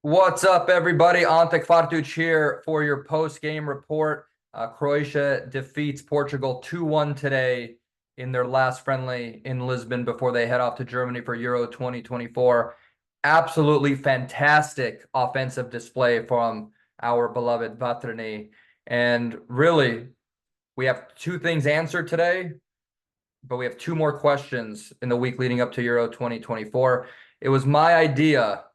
What's up, everybody? Ante Kvartić here for your post-game report. Croatia defeats Portugal 2-1 today in their last friendly in Lisbon before they head off to Germany for Euro 2024. Absolutely fantastic offensive display from our beloved Vatreni. And really, we have two things answered today, but we have two more questions in the week leading up to Euro 2024. It was my idea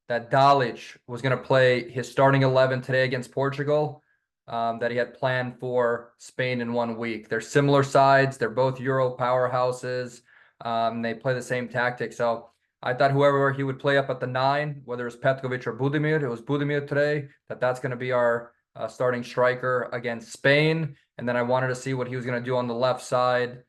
that Dalić was going to play his starting 11 today against Portugal, that he had planned for Spain in 1 week. They're similar sides. They're both Euro powerhouses. They play the same tactic. So I thought whoever he would play up at the 9, whether it's Petkovic or Budimir, it was Budimir today, that's going to be our starting striker against Spain. And then I wanted to see what he was going to do on the left side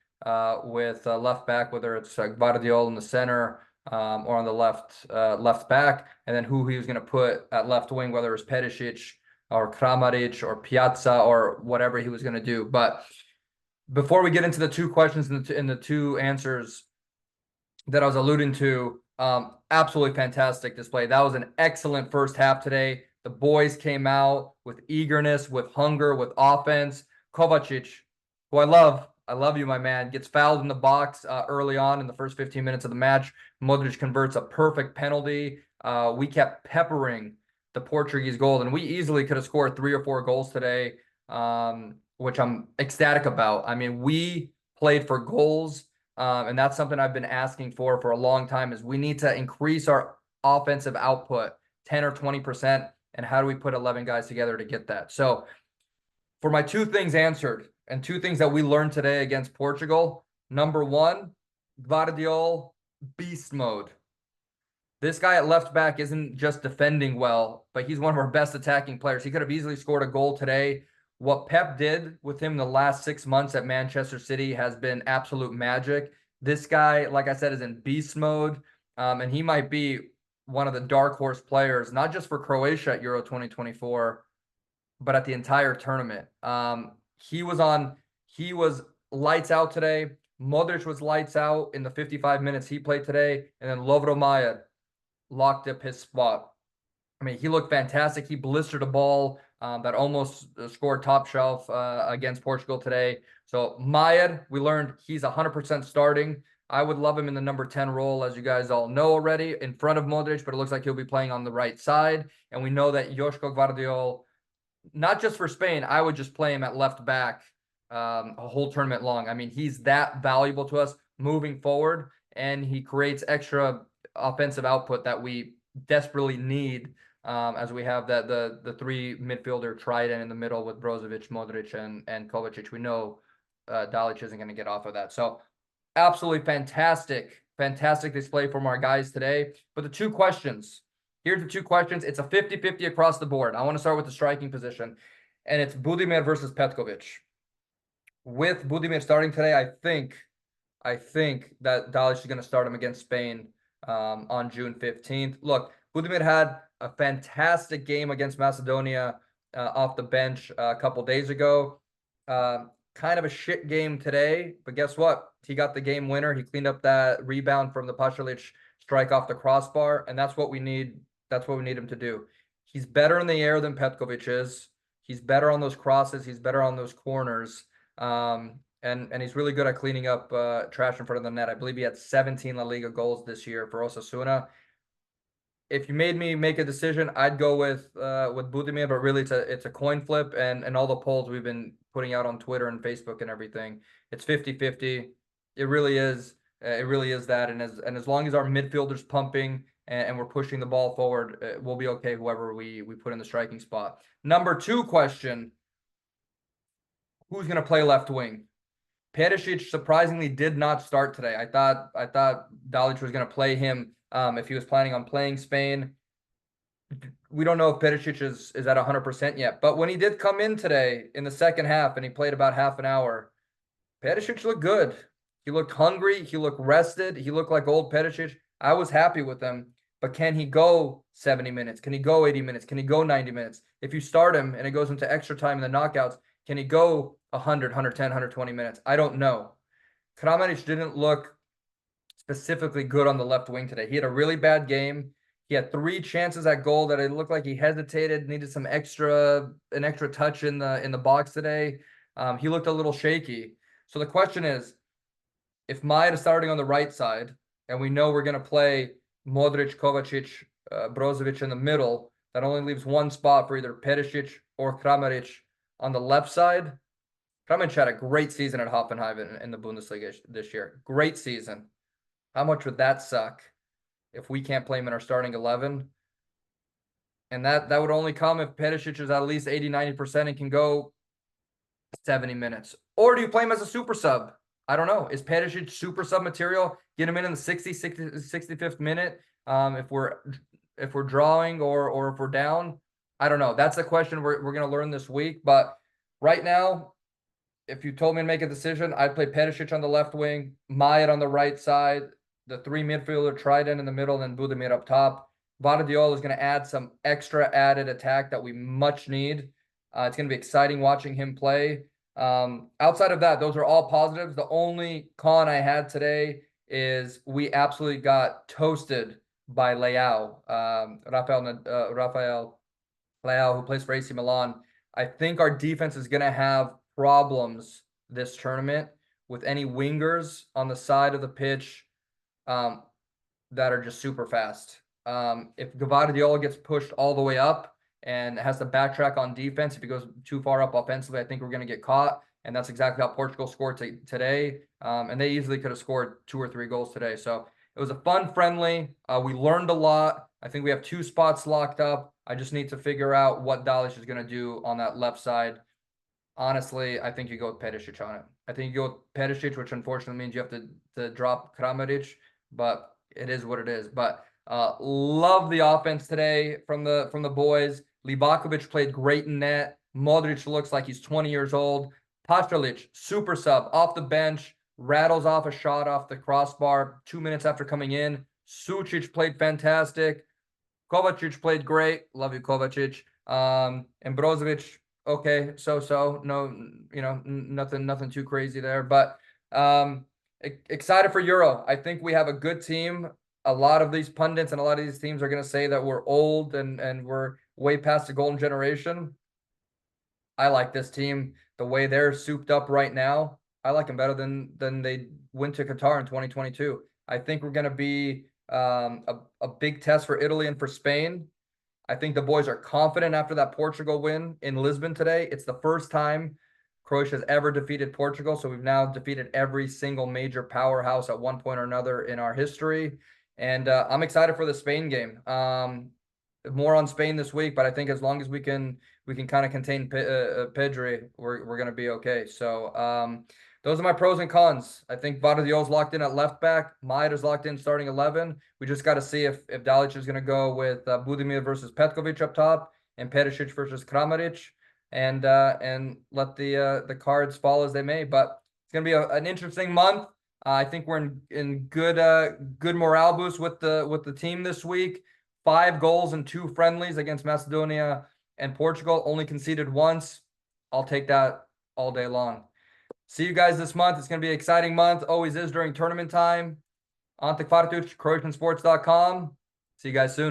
with left back, whether it's Gvardiol in the center, or on the left back, and then who he was going to put at left wing, whether it was Perišić or Kramarić or Piazza or whatever he was going to do. But before we get into the two questions and the two answers that I was alluding to, absolutely fantastic display. That was an excellent first half today. The boys came out with eagerness, with hunger, with offense. Kovacic, who I love you, my man, gets fouled in the box early on in the first 15 minutes of the match. Modric converts a perfect penalty. We kept peppering the Portuguese goal, and we easily could have scored 3 or 4 goals today, which I'm ecstatic about. I mean, we played for goals, and that's something I've been asking for a long time, is we need to increase our offensive output 10 or 20%, and how do we put 11 guys together to get that? So for my two things answered, and two things that we learned today against Portugal. Number one, Gvardiol, beast mode. This guy at left back isn't just defending well, but he's one of our best attacking players. He could have easily scored a goal today. What Pep did with him the last 6 months at Manchester City has been absolute magic. This guy, like I said, is in beast mode, and he might be one of the dark horse players, not just for Croatia at Euro 2024, but at the entire tournament. He was lights out today. Modric was lights out in the 55 minutes he played today. And then Majer locked up his spot. I mean, he looked fantastic. He blistered a ball that almost scored top shelf against Portugal today. So Majer, we learned he's 100% starting. I would love him in the number 10 role, as you guys all know already, in front of Modric, but it looks like he'll be playing on the right side. And we know that Joško Gvardiol, not just for Spain, I would just play him at left back a whole tournament long. I mean, he's that valuable to us moving forward, and he creates extra offensive output that we desperately need, as we have the three midfielder trident in the middle with Brozovic, Modric, and Kovacic. We know Dalić isn't going to get off of that. So absolutely fantastic display from our guys today. But the two questions. Here's the two questions. It's a 50-50 across the board. I want to start with the striking position, and it's Budimir versus Petkovic. With Budimir starting today, I think that Dalić is going to start him against Spain on June 15th. Look, Budimir had a fantastic game against Macedonia off the bench a couple days ago. Kind of a shit game today, but guess what? He got the game winner. He cleaned up that rebound from the Pasalic strike off the crossbar, and that's what we need. That's what we need him to do. He's better in the air than Petkovic is. He's better on those crosses. He's better on those corners. And he's really good at cleaning up trash in front of the net. I believe he had 17 La Liga goals this year for Osasuna. If you made me make a decision, I'd go with Budimir, but really it's a coin flip, and all the polls we've been putting out on Twitter and Facebook and everything, it's 50-50. It really is. It really is that. And as long as our midfielder's pumping and we're pushing the ball forward, we'll be okay, whoever we put in the striking spot. Number two question, who's going to play left wing? Perišić surprisingly did not start today. I thought Dalić was going to play him if he was planning on playing Spain. We don't know if Perišić is at 100% yet. But when he did come in today in the second half and he played about half an hour, Perišić looked good. He looked hungry. He looked rested. He looked like old Perišić. I was happy with him. But can he go 70 minutes? Can he go 80 minutes? Can he go 90 minutes? If you start him and it goes into extra time in the knockouts, can he go 100, 110, 120 minutes? I don't know. Kramarić didn't look specifically good on the left wing today. He had a really bad game. He had 3 chances at goal that it looked like he hesitated, needed an extra touch in the box today. He looked a little shaky. So the question is, if Majer is starting on the right side, and we know we're going to play Modric, Kovacic, Brozovic in the middle, that only leaves one spot for either Perišić or Kramarić on the left side. Kramarić had a great season at Hoffenheim in the Bundesliga this year. Great season. How much would that suck if we can't play him in our starting 11? And that would only come if Perišić is at least 80, 90% and can go 70 minutes. Or do you play him as a super sub? I don't know. Is Perišić super sub material? Get him in the 65th minute if we're drawing or if we're down? I don't know. That's the question we're going to learn this week. But right now, if you told me to make a decision, I'd play Perišić on the left wing, Majer on the right side, the 3 midfielder trident in the middle, and Budimir up top. Gvardiol is going to add some extra added attack that we much need. It's going to be exciting watching him play. Outside of that, those are all positives. The only con I had today is we absolutely got toasted by Leao, Rafael Leao, who plays for AC Milan. I think our defense is going to have problems this tournament with any wingers on the side of the pitch that are just super fast. If Gvardiol gets pushed all the way up and has to backtrack on defense, if he goes too far up offensively, I think we're going to get caught. And that's exactly how Portugal scored today. And they easily could have scored 2 or 3 goals today. So it was a fun friendly. We learned a lot. I think we have 2 spots locked up. I just need to figure out what Dalić is going to do on that left side. Honestly, I think you go with Perišić on it. I think you go with Perišić, which unfortunately means you have to drop Kramarić, but it is what it is. But love the offense today from the boys. Livakovic played great in net. Modric looks like he's 20 years old. Pasalic, super sub, off the bench, rattles off a shot off the crossbar 2 minutes after coming in. Sucic played fantastic. Kovacic played great. Love you, Kovacic. And Brozovic, okay, so. No, nothing too crazy there. But excited for Euro. I think we have a good team. A lot of these pundits and a lot of these teams are going to say that we're old and we're way past the golden generation. I like this team the way they're souped up right now. I like them better than they went to Qatar in 2022. I think we're going to be a big test for Italy and for Spain. I think the boys are confident after that Portugal win in Lisbon today. It's the first time Croatia has ever defeated Portugal. So we've now defeated every single major powerhouse at one point or another in our history. And I'm excited for the Spain game. More on Spain this week, but I think as long as we can kind of contain Pedri, we're going to be okay. So those are my pros and cons. I think Gvardiol's locked in at left back. Majer's locked in starting 11. We just got to see if Dalić is going to go with Budimir versus Petkovic up top and Perišić versus Kramarić, and let the cards fall as they may. But it's going to be an interesting month. I think we're in good morale boost with the team this week. 5 goals and 2 friendlies against Macedonia and Portugal. Only conceded once. I'll take that all day long. See you guys this month. It's going to be an exciting month. Always is during tournament time. Ante Kvartić, CroatianSports.com. See you guys soon.